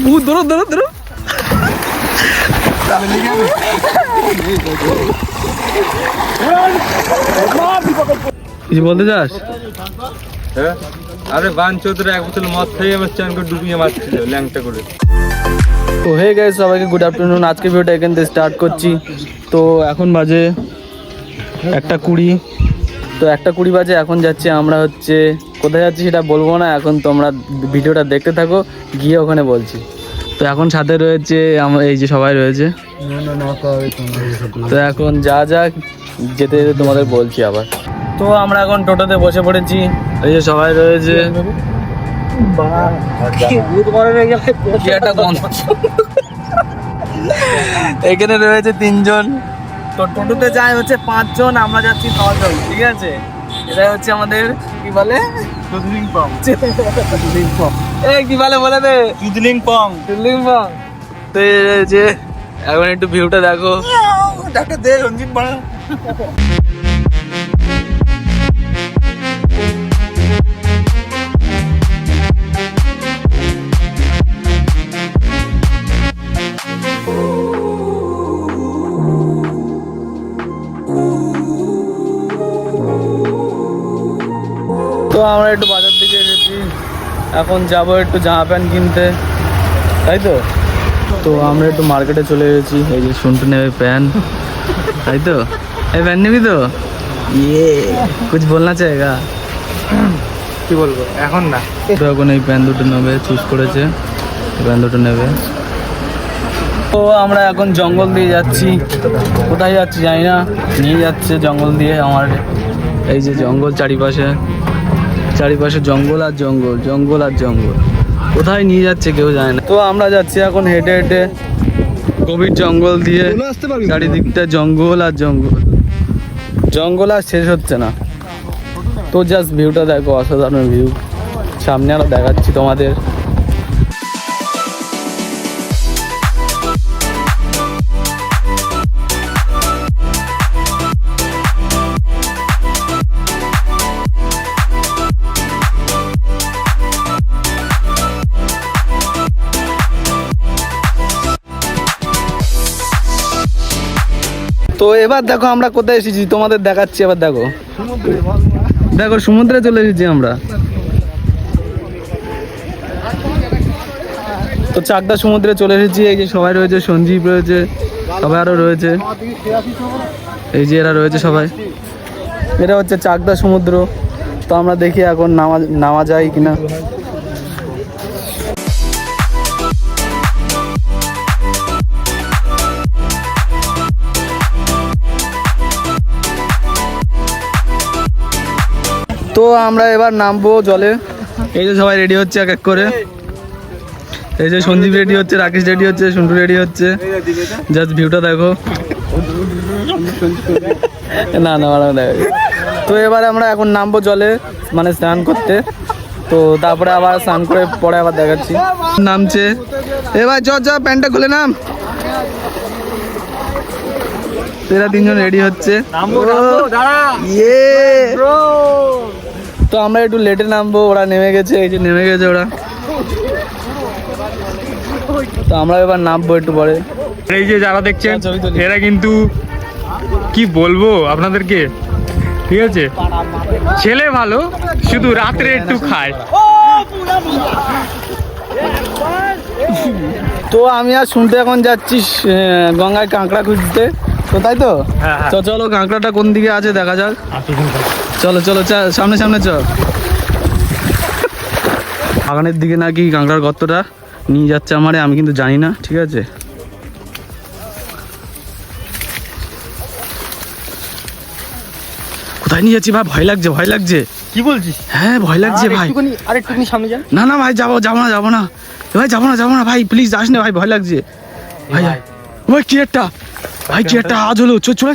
ভূত ধরো ধরো ধরো। কিছু বলতে চাস? আরে বান চৌধুরী এক বোতল মদ খেয়ে আমার চানকে ডুবিয়ে মারছিল ল্যাংটা করে। তো হে গাইস, সবাইকে গুড আফটারনুন। আজকে ভিডিওটা এখান থেকে স্টার্ট করছি। তো এখন বাজে 1:20। তো 1:20 বাজে। এখন যাচ্ছি আমরা হচ্ছে কোথায় যাচ্ছি সেটা বলবো না, এখন তোমরা ভিডিওটা দেখতে থাকো, গিয়ে ওখানে বলছি। তো এখন সাথে রয়েছে আমরা, এই যে সবাই রয়েছে। তো এখন যা যা যেতে যেতে তোমাদের বলছি আবার। তো আমরা এখন টোটোতে বসে পড়েছি, এই যে সবাই রয়েছে। এখানে রয়েছে 3 জন। তো টোটোতে যায় হচ্ছে 5 জন, আমরা যাচ্ছি 9 জন। ঠিক আছে, এটা হচ্ছে আমাদের কি বলে টুদলিং পং। কি বলে বলে দে, টুদলিং পং। টুদলিং পং। তো এই যে এখন একটু ভিউটা দেখো, দেখো দে রঞ্জিত বড়। তো আমরা একটু বাজার দিকে এসেছি, এখন যাবো একটু জামা প্যান্ট কিনতে, তাই তো। তো আমরা একটু মার্কেটে চলে এসেছি। এই যে শুনটু নেবে প্যান্ট, তাই তো। এই প্যান্ট নিবি তো? ইয়ে কুছ বলনা চাহেগা? কি বলবো এখন না। তো এখন এই প্যান্ট দুটো নেবে, চুজ করেছে, প্যান্ট দুটো নেবে। তো আমরা এখন জঙ্গল দিয়ে যাচ্ছি, কোথায় যাচ্ছি জানি না, নিয়ে যাচ্ছে জঙ্গল দিয়ে। আমার এই যে জঙ্গল, চারিপাশে চারিপাশে জঙ্গল আর জঙ্গল, জঙ্গল আর জঙ্গল, কোথায় নিয়ে যাচ্ছে কেউ জানে না। তো আমরা যাচ্ছি এখন হেঁটে হেঁটে গভীর জঙ্গল দিয়ে, চারিদিকটা জঙ্গল আর জঙ্গল, জঙ্গল আর শেষ হচ্ছে না। তো জাস্ট ভিউটা দেখো, অসাধারণ ভিউ। সামনে আরো দেখাচ্ছি তোমাদের। তো এবার দেখো আমরা কোথায় এসেছি, তোমাদের দেখাচ্ছি। এবার দেখো, দেখো সমুদ্রে চলে এসেছি আমরা। তো চাকদা সমুদ্রে চলে এসেছি। এই যে সবাই রয়েছে, সঞ্জীব রয়েছে, সবাই আরো রয়েছে, এই যে এরা রয়েছে সবাই। এটা হচ্ছে চাকদা সমুদ্র। তো আমরা দেখি এখন নামা যায় কিনা। তো আমরা এবার নামবো জলে। এই যে সবাই রেডি হচ্ছে এক এক করে। এই যে সঞ্জীব রেডি হচ্ছে, রাকেশ রেডি হচ্ছে, সন্টু রেডি হচ্ছে। জাস্ট ভিউটা দেখো। না না দেখো। তো এবার আমরা এখন নামবো জলে, মানে স্নান করতে। তো তারপরে আবার স্নান করে পরে আবার দেখাচ্ছি। নামছে এবার, চ প্যান্টটা খুলে নাম। এরা 3 জন রেডি হচ্ছে। তো আমরা একটু লেটে নামবো, ওরা নেমে গেছে, এই যে নেমে গেছে ওরা। তো আমরা এবার নামবো একটু পরে। এই যে যারা দেখছেন এরা কিন্তু কি বলবো আপনাদেরকে, ঠিক আছে, ছেলে ভালো, শুধু রাত্রে একটু খায়। তো আমি আর শুনতে এখন যাচ্ছি গঙ্গায় কাঁকড়া খুঁজতে, তো তাই তো। তো চলো, কাঁকড়াটা কোন দিকে আছে দেখা যাক। চলো চলো সামনে সামনে চল। বাগানের দিকে নাকি কাঁকড়ার গর্তটা নিয়ে যাচ্ছে আমারে, আমি কিন্তু জানি না, ঠিক আছে। কোথায় নিয়ে যাচ্ছি ভাই? ভয় লাগছে, ভয় লাগছে। কি বলছিস? হ্যাঁ ভয় লাগছে ভাই। আরেকটুখানি সামনে যান। না না ভাই, যাবো না ভাই, যাবো না ভাই, প্লিজ যাস না ভাই, ভয় লাগছে ভাই। ওই কি একটা ভাই, কি একটা আওয়াজ হলো। চলে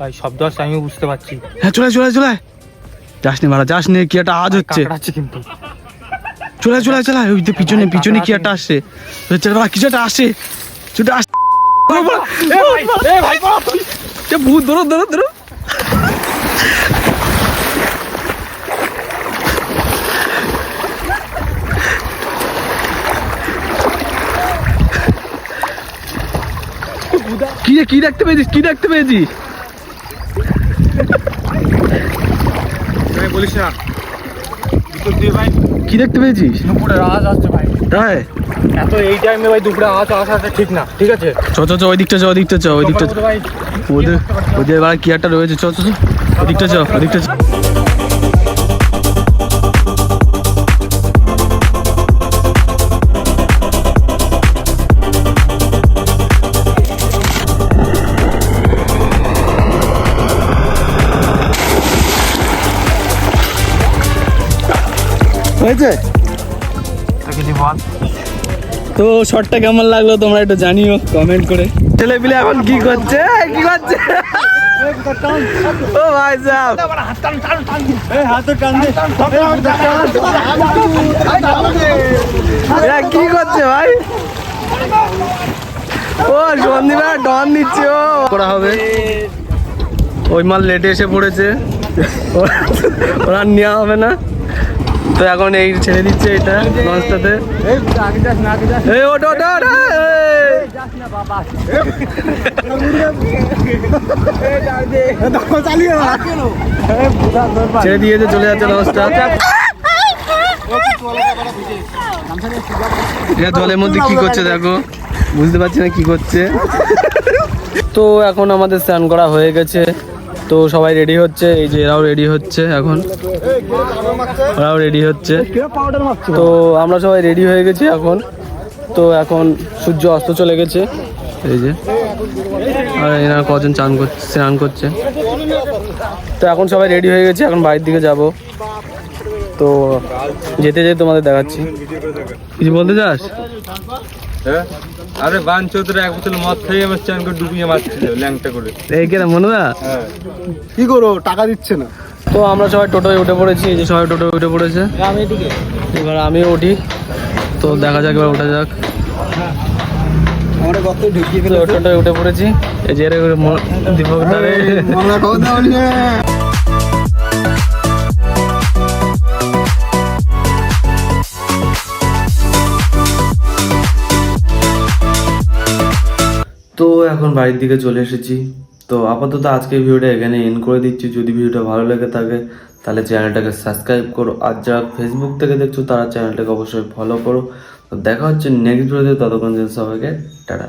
ভাই শব্দ আসছে, আমিও বুঝতে পারছি। হ্যাঁ চলে যাস নে মারা, যাস নে, কি একটা আওয়াজ হচ্ছে। কিন্তু চলে ওই তো পিছনে কি একটা আসছে, কিছু একটা আসছে, ভূত ধরো। কি দেখতে পেয়েছিস? কি দেখতে পেয়েছিস? বলিস না ভাই, কি দেখতে পেয়েছিস? দুপুরে আওয়াজ আসছে ভাই। তাই এত এই টাইমে ভাই দুপুরে আওয়াজ আসা ঠিক না, ঠিক আছে? চ ওই দিকটা চ, ভাই ওদের এবার কি একটা রয়েছে, চ ওদিকটা চ। হয়েছে কিছু বল। তো শর্টটা কেমন লাগলো তোমরা একটু জানিও কমেন্ট করে। ছেলে পিলে এখন কি করছে? ও ভাই সাহেব, এরা কি করছে ভাই? ও সন্দীপা ডন নিচ্ছে, ও করা হবে। ওই মাল লেটে এসে পড়েছে, ওরা নেওয়া হবে না। তো এখন এই ছেড়ে দিচ্ছে এটা লঞ্চটাতে। এই ওটা ছেড়ে দিয়েছে, চলে যাচ্ছে লঞ্চটা। এটা জলের মধ্যে কি করছে দেখো, বুঝতে পারছি না কি করছে। তো এখন আমাদের স্নান করা হয়ে গেছে, তো সবাই রেডি হচ্ছে। এই যে এরাও রেডি হচ্ছে, এখন ওরাও রেডি হচ্ছে। তো আমরা সবাই রেডি হয়ে গেছি এখন। তো এখন সূর্য অস্ত চলে গেছে, এই যে, আর এনারা কজন স্নান করছে। তো এখন সবাই রেডি হয়ে গেছে, এখন বাড়ির দিকে যাব। তো যেতে তোমাদের দেখাচ্ছি। কিছু বলতে চাস? আরে বান চৌধুরী এক বোতল মদ খেয়ে আমার চান করে ডুবিয়ে মারছিল ল্যাংটা করে। এই কেন মনুদা, কি করো, টাকা দিচ্ছে না। তো আমরা সবাই টোটোয় উঠে পড়েছি, এই যে সবাই টোটোয় উঠে পড়েছে। এবার আমিও উঠি, তো দেখা যাক, এবার ওঠা যাক। আমরা কত ঢুকিয়ে তো টোটোয় উঠে পড়েছি, এই যে দীপক দাঁড়ে। আমরা কথা বলি না। তো এখন বাড়ির দিকে চলে এসেছি। তো আপাতত আজকের ভিডিওটা এখানে এন্ড করে দিচ্ছি। যদি ভিডিওটা ভালো লেগে থাকে তাহলে চ্যানেলটাকে সাবস্ক্রাইব করো, আর যারা ফেসবুক থেকে দেখছো তারা চ্যানেলটাকে অবশ্যই ফলো করো। তো দেখা হচ্ছে নেক্সট ভিডিওতে, ততক্ষণ সবাইকে টাটা।